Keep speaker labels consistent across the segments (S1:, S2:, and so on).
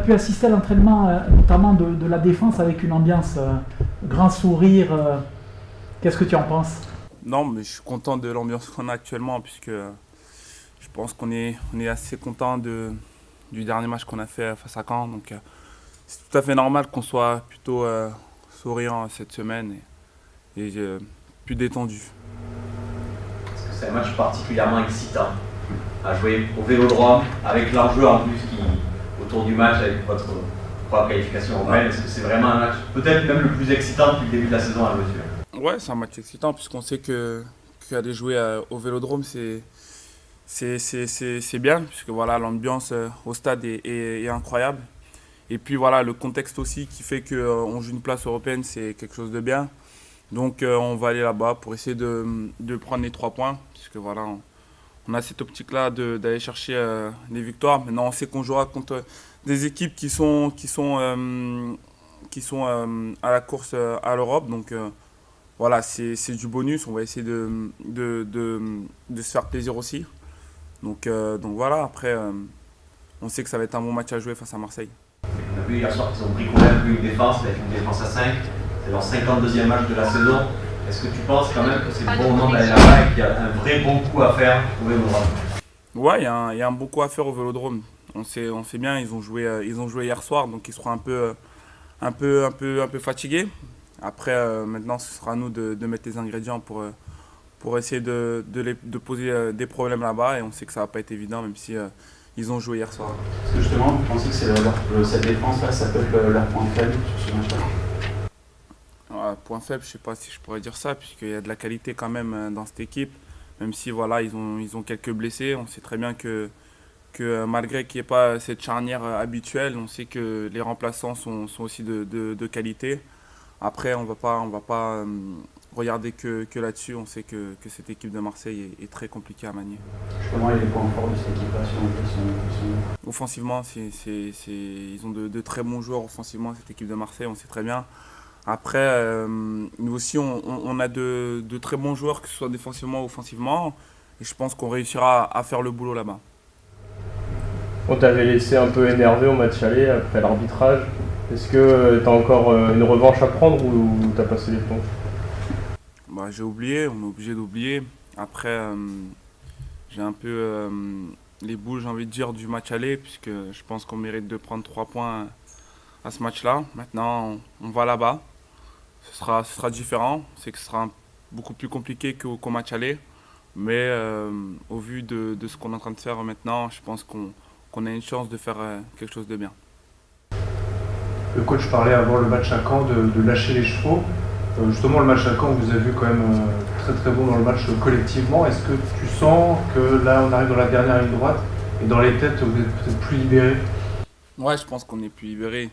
S1: pu assister à l'entraînement, notamment de la défense, avec une ambiance grand sourire. Qu'est-ce que tu en penses?
S2: Non, mais je suis content de l'ambiance qu'on a actuellement, puisque je pense qu'on est assez content du dernier match qu'on a fait face à Caen. Donc c'est tout à fait normal qu'on soit plutôt souriant cette semaine et plus détendu.
S3: Est-ce que c'est un match particulièrement excitant à jouer au Vélodrome, avec l'enjeu en plus autour du match, avec votre qualification européenne? Est-ce que c'est vraiment un match peut-être même le plus excitant depuis le début de la saison à jouer celui-là?
S2: Ouais, c'est un match excitant, puisqu'on sait qu'aller jouer au Vélodrome, c'est bien, puisque voilà, l'ambiance au stade est incroyable. Et puis voilà, le contexte aussi qui fait qu'on joue une place européenne, c'est quelque chose de bien. Donc on va aller là-bas pour essayer de prendre les 3 points, puisque voilà, on a cette optique-là d'aller chercher les victoires. Maintenant, on sait qu'on jouera contre des équipes qui sont à la course à l'Europe. Donc voilà, c'est du bonus. On va essayer de se faire plaisir aussi. Donc voilà, après, on sait que ça va être un bon match à jouer face à Marseille.
S3: On a vu hier soir qu'ils ont bricolé un peu une défense, avec une défense à 5. C'est leur 52e match de la saison. Est-ce que tu penses quand même que c'est le bon moment d'aller là-bas et qu'il y a un vrai bon coup à faire au Vélodrome?
S2: Ouais, il y a un bon coup à faire au Vélodrome. On sait bien, ils ont joué hier soir, donc ils seront un peu fatigués. Après, maintenant, ce sera à nous de mettre les ingrédients pour essayer de poser des problèmes là-bas. Et on sait que ça va pas être évident, même si ils ont joué hier soir.
S4: Est-ce que justement, vous pensez que cette défense-là, ça peut être leur point faible sur ce match-là?
S2: Point faible, je sais pas si je pourrais dire ça, puisqu'il y a de la qualité quand même dans cette équipe. Même si voilà, ils ont quelques blessés, on sait très bien que malgré qu'il n'y ait pas cette charnière habituelle, on sait que les remplaçants sont aussi de qualité. Après, on va pas regarder que là-dessus. On sait que cette équipe de Marseille est très compliquée à manier.
S4: Justement, il y a les points forts de cette équipe-là, sont...
S2: Offensivement, ils ont de très bons joueurs offensivement, cette équipe de Marseille, on sait très bien. Après, nous aussi, on a de très bons joueurs, que ce soit défensivement ou offensivement. Et je pense qu'on réussira à faire le boulot là-bas.
S5: On t'avait laissé un peu énervé au match aller après l'arbitrage. Est-ce que tu as encore une revanche à prendre ou tu as passé les plombs?
S2: J'ai oublié, on est obligé d'oublier. Après, j'ai un peu les boules, j'ai envie de dire, du match aller, puisque je pense qu'on mérite de prendre 3 points à ce match-là. Maintenant, on va là-bas. Ce sera différent. C'est que ce sera beaucoup plus compliqué qu'au match aller. Mais au vu de ce qu'on est en train de faire maintenant, je pense qu'on a une chance de faire quelque chose de bien.
S6: Le coach parlait avant le match à Caen de lâcher les chevaux. Justement, le match à Caen, vous avez vu quand même très très bon dans le match collectivement. Est-ce que tu sens que là, on arrive dans la dernière ligne droite et dans les têtes, vous êtes peut-être plus libérés?
S2: Ouais, je pense qu'on est plus libéré.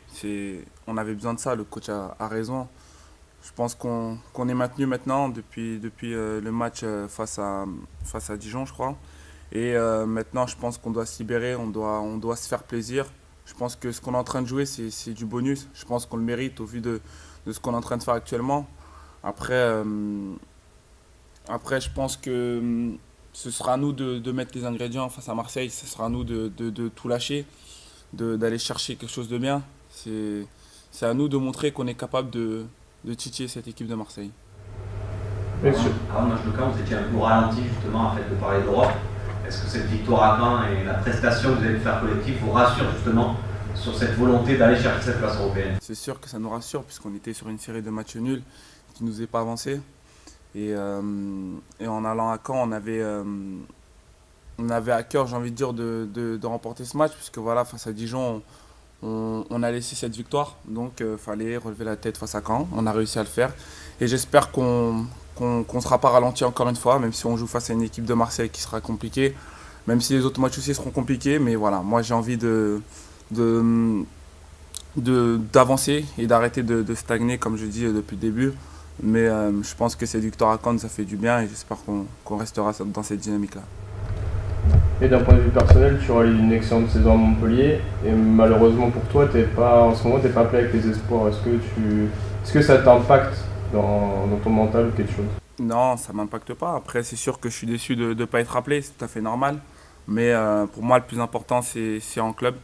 S2: On avait besoin de ça, le coach a raison. Je pense qu'on est maintenu maintenant depuis le match face à Dijon, je crois. Et maintenant, je pense qu'on doit se libérer, on doit se faire plaisir. Je pense que ce qu'on est en train de jouer, c'est du bonus. Je pense qu'on le mérite au vu de ce qu'on est en train de faire actuellement. Après, je pense que ce sera à nous de mettre les ingrédients face à Marseille. Ce sera à nous de tout lâcher, d'aller chercher quelque chose de bien. C'est à nous de montrer qu'on est capable de titiller cette équipe de Marseille.
S3: Avant le match de Caen, vous étiez un peu ralenti justement en fait, de parler d'Europe. Est-ce que cette victoire à Caen et la prestation que vous allez faire collective vous rassure justement sur cette volonté d'aller chercher cette place européenne?
S2: C'est sûr que ça nous rassure puisqu'on était sur une série de matchs nuls qui ne nous est pas avancé. Et en allant à Caen, on avait à cœur, j'ai envie de dire, de remporter ce match puisque voilà, face à Dijon, on a laissé cette victoire. Donc il fallait relever la tête face à Caen. On a réussi à le faire. Et j'espère qu'on ne sera pas ralenti encore une fois, même si on joue face à une équipe de Marseille qui sera compliquée, même si les autres matchs aussi seront compliqués. Mais voilà, moi j'ai envie d'avancer et d'arrêter de stagner, comme je dis depuis le début. Mais je pense que cette victoire à Caen, ça fait du bien et j'espère qu'on restera dans cette dynamique-là.
S5: Et d'un point de vue personnel, tu réalises une excellente saison à Montpellier et malheureusement pour toi, en ce moment, tu n'es pas appelé avec les espoirs. Est-ce que ça t'impacte dans ton mental ou quelque chose?
S2: Non, ça ne m'impacte pas. Après, c'est sûr que je suis déçu de ne pas être appelé, c'est tout à fait normal. Mais pour moi, le plus important, c'est en club.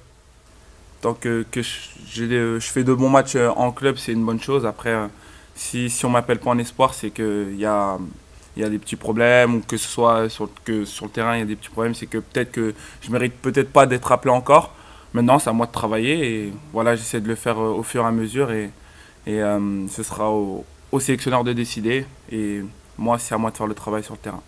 S2: Tant que je fais de bons matchs en club, c'est une bonne chose. Après, si on ne m'appelle pas en espoir, c'est qu'il y a des petits problèmes, ou que ce soit sur le terrain, il y a des petits problèmes. C'est que peut-être que je mérite peut-être pas d'être appelé encore. Maintenant, c'est à moi de travailler. Et voilà, j'essaie de le faire au fur et à mesure. Et ce sera au sélectionneur de décider. Et moi, c'est à moi de faire le travail sur le terrain.